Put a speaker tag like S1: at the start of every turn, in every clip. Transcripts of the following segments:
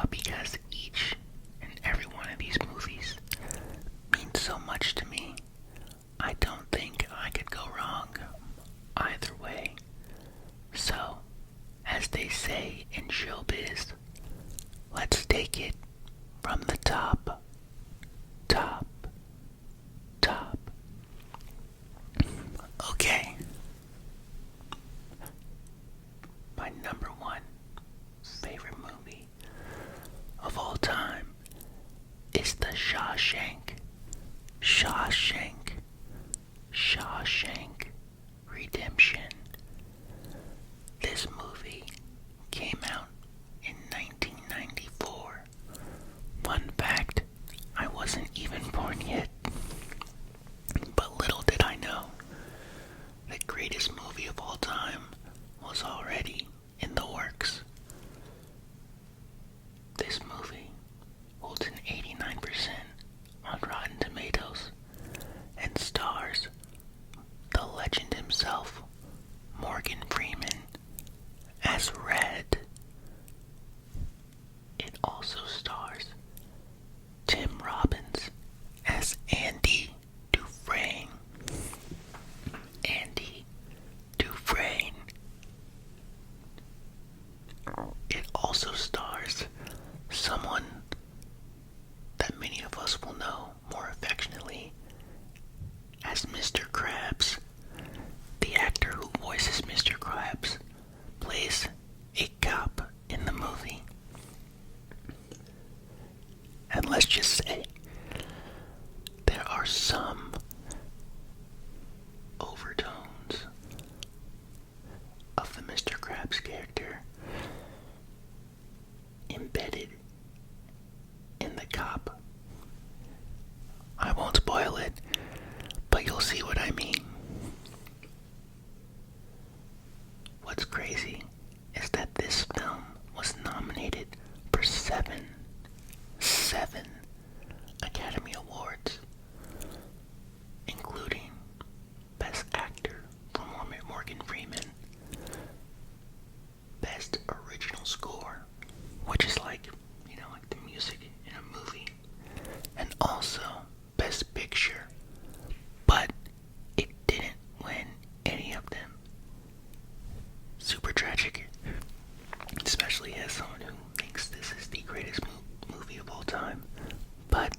S1: but because each and every one of these movies means so much to me, I don't think I could go wrong either way. So, as they say in showbiz, let's take it from the top, top, top. Okay. My number one favorite movie of all time is the Shawshank Redemption. This movie came out in 1994. Fun fact, I wasn't even born yet. But little did I know, the greatest movie of all time was already in the works. This movie holds an 89% on Rotten Tomatoes and stars the legend himself, Morgan Freeman, as Red. It also stars Tim Robbins as Andy Dufresne. Andy Dufresne. It also stars someone that many of us will know more affectionately as Mr. Krabs. The actor who voices Mr. Krabs plays a cop in the movie. And let's just say, there are some overtones of the Mr. Krabs character embedded in the cop. I won't spoil it, but you'll see what I mean. What's crazy is that this film was nominated for seven Academy Awards, including Best Actor for Morgan Freeman, Best Original Score, which is like the music in a movie, and also Best Picture, but it didn't win any of them. Super tragic, especially as someone who thinks this is the greatest movie of all time. But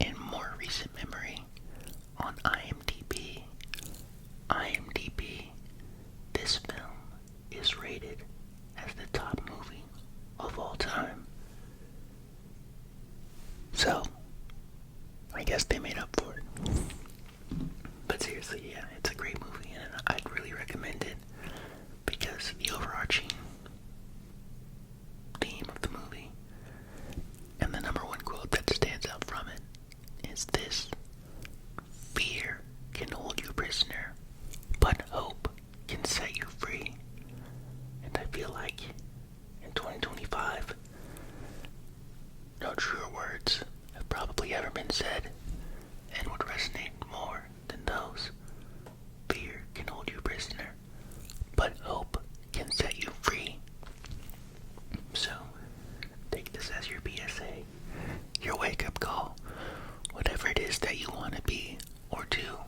S1: in more recent memory, on IMDb, this film is rated as the top movie of all time. So, I guess they made up for it. But seriously, yeah, it's a great movie and I'd really recommend it because the overarching theme of the movie and the number one quote that stands out from it is this: "Fear can hold you prisoner, but hope can set you free." And I feel like in 2025, no truer words have probably ever been said and would resonate more than those. Fear can hold you prisoner, but hope can set you free. So, take this as your PSA, your wake-up call. Whatever it is that you want to be or do,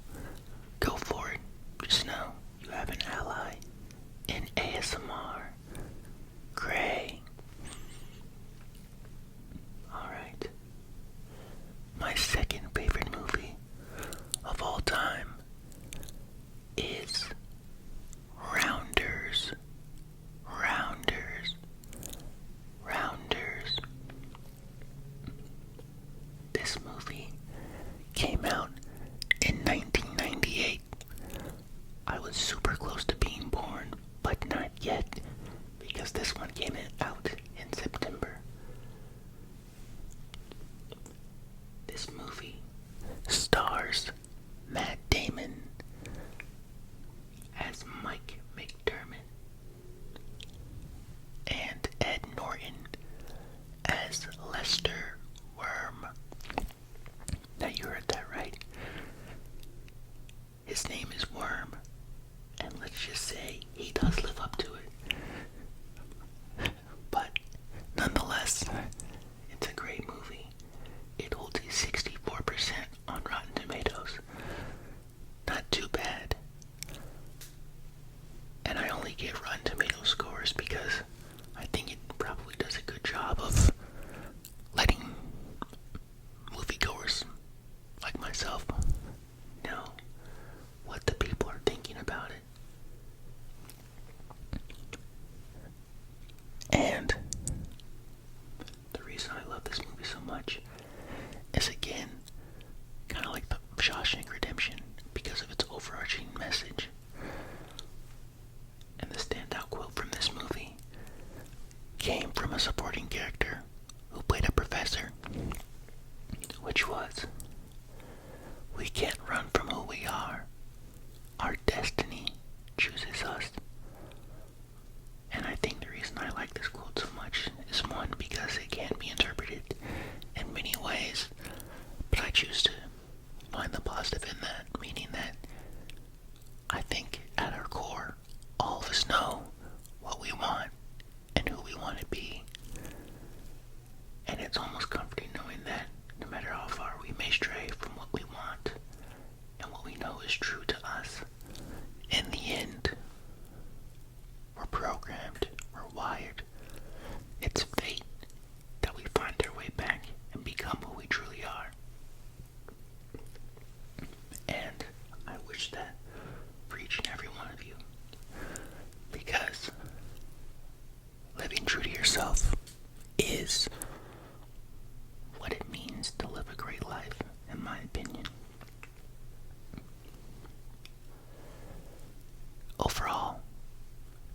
S1: go for it. Just know you have an ally in ASMR. Gray. Alright. My second favorite movie of all time is Rounders. This movie came out in 1998. I was super close to being born, but not yet, because this one came out in September. This movie stars Matt Damon as Mike McDermott and Ed Norton as Lester Worm. Now you heard that right. His name is Worm, and let's just say he does live up to it. But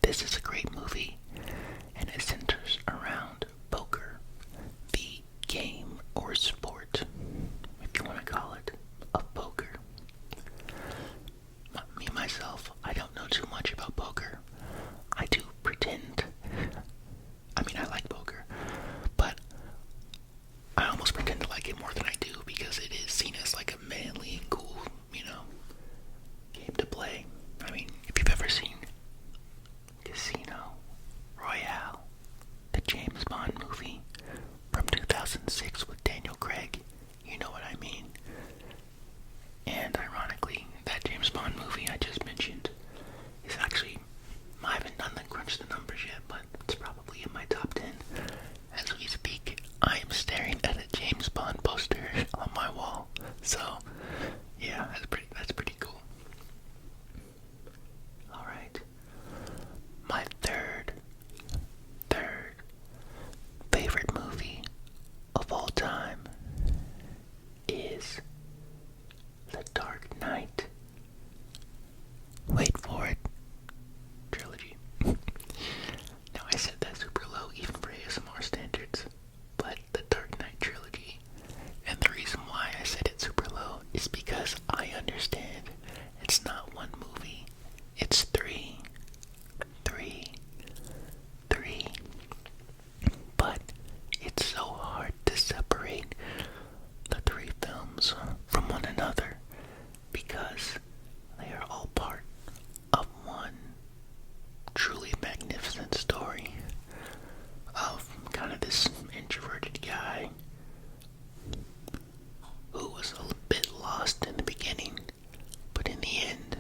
S1: this is a great movie, and it centers around poker, the game or sport, if you want to call it, of poker. Me, myself, I don't know too much about poker. I do pretend. I mean, I like poker, but I almost pretend to like it more than I do because it is seen as like a manly and cool, game to play. I mean, if you've ever seen Casino Royale, the James Bond movie from 2006 with Daniel Craig, you know what I mean. And ironically, that James Bond movie I just mentioned is actually, I haven't done the crunch the numbers yet, but it's probably in my top 10. As we speak, I am staring at a James Bond poster on my wall. So, yeah, that's pretty cool. Alright. My third favorite movie of all time is The Dark Knight. Wait for it. Trilogy. Now, I said that super low even for ASMR standards, but The Dark Knight trilogy. And the reason why I said it super low is because I understand it's not one movie, it's three. But it's so hard to separate the three films from one another because they are all part of one truly magnificent story of kind of this introverted guy who was a bit lost in the beginning, but in the end,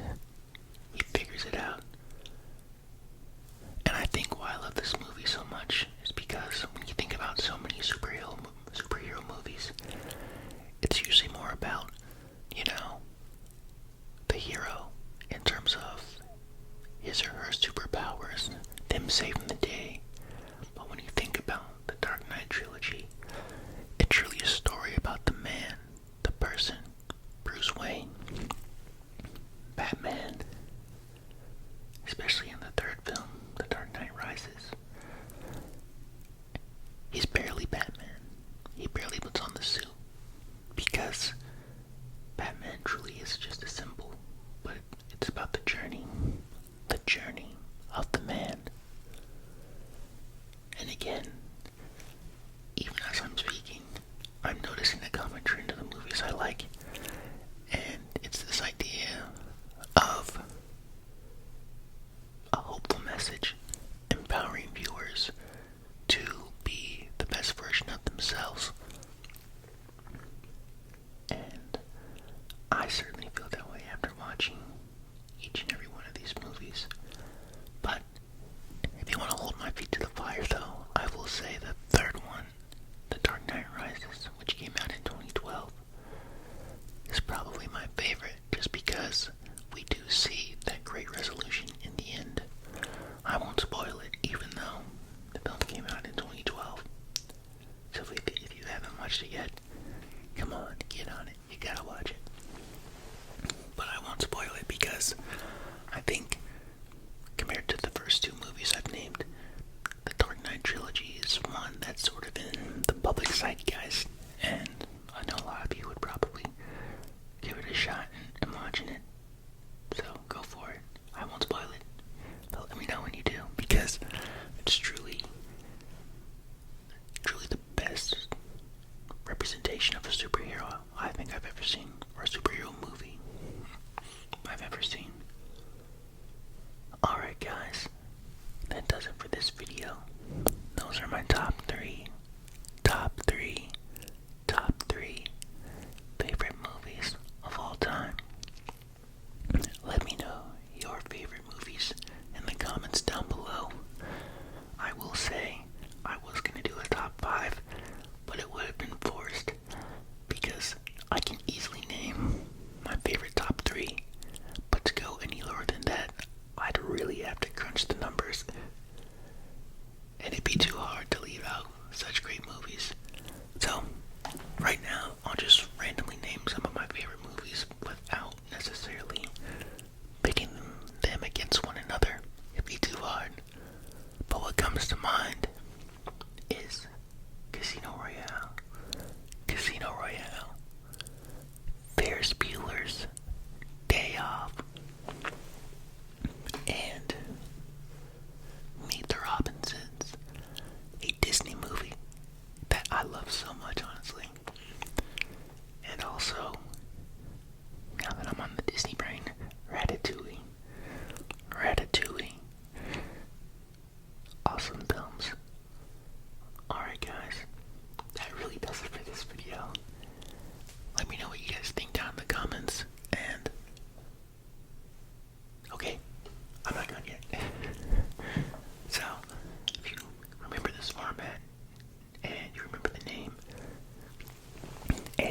S1: he figures it out. And I think why I love this movie so much is because when you think about so many superhero movies, it's usually more about, the hero in terms of his or her superpowers, them saving the day. But when you think about the Dark Knight trilogy, it's truly a story about the man, the person, Bruce Wayne, Batman, especially in the third film, The Dark Knight Rises. He's barely Batman. He barely puts on the suit because Batman truly is just a symbol, but it's about the journey of the man. And again, even as I'm speaking, I'm noticing a common trend in the movies I like, and it's this idea of a hopeful message, empowering viewers to be the best version of themselves. And I certainly feel that way after watching each and every one of these movies. But if you want to hold my feet to the fire, though, I will say the third one, The Dark Knight Rises, which came out in 2012, is probably my favorite, just because we do see that great resolution in the end. I won't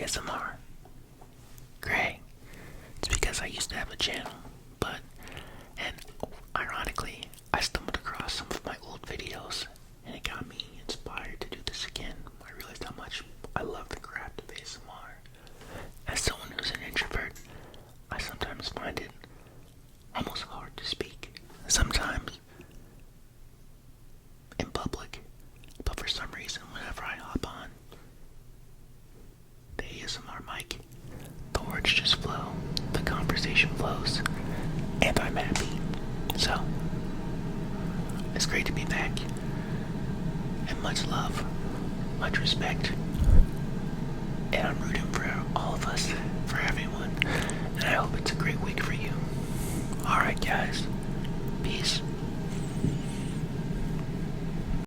S1: ASMR. Great. It's because I used to have a channel, and ironically, I stumbled across some of my old videos, and it got me inspired to do this again. I realized how much I love the craft of ASMR. As someone who's an introvert, I sometimes find it almost hard to speak. Sometimes in public, but for some reason, whenever I hop on the ASMR mic, the words just flow, the conversation flows, and I'm happy. So, it's great to be back, and much love, much respect, and I'm rooting for all of us, for everyone, and I hope it's a great week for you. Alright guys, peace.